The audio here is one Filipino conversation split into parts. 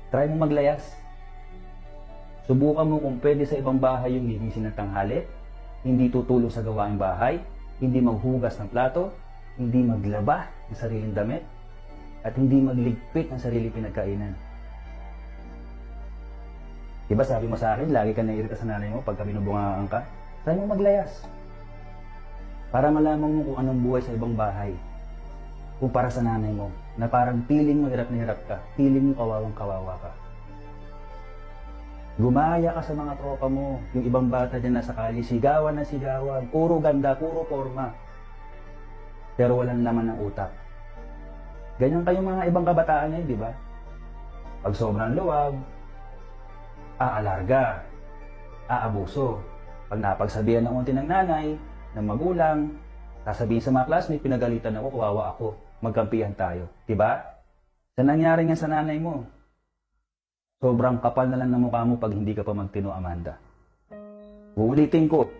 Try mo maglayas. Subukan mo kung pwede sa ibang bahay yung linisin ng tanghali, hindi tutulong sa gawaing bahay, hindi maghugas ng plato, hindi maglaba ng sariling damit, at hindi magligpit ng sariling pinagkainan. Diba sabi mo sa akin, lagi ka naiirita sa nanay mo pagka binubungaan ka? Try mo maglayas. Para malaman mo kung anong buhay sa ibang bahay. Kung para sa nanay mo, na parang feeling mo hirap na hirap ka, feeling mo kawawang kawawa ka. Gumaya ka sa mga tropa mo, yung ibang bata dyan nasa kali, sigawan na sigawan, puro ganda, puro forma. Pero walang laman ng utak. Ganyan kayong mga ibang kabataan ngayon, di ba? Pag sobrang luwag, aalarga, aabuso. Pag napagsabihan ng unti ng nanay, ng magulang, sasabihin sa mga classmate, pinagalitan ako, kawawa ako, magkampihan tayo. Diba? Sa nangyari nga sa nanay mo, sobrang kapal na lang ng mukha mo pag hindi ka pa magtino, Amanda. Uulitin ko,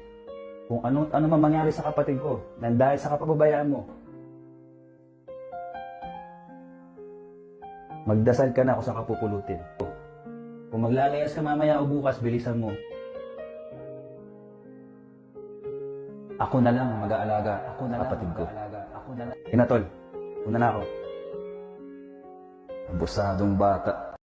kung ano man mangyari sa kapatid ko, nang dahil sa kapababayaan mo, magdasal ka na ako sa kapupulutin. Kung maglalayas ka mamaya o bukas, bilisan mo. Ako na lang mag-aalaga sa kapatid ko. Kinatol, una na ako. Abusadong bata.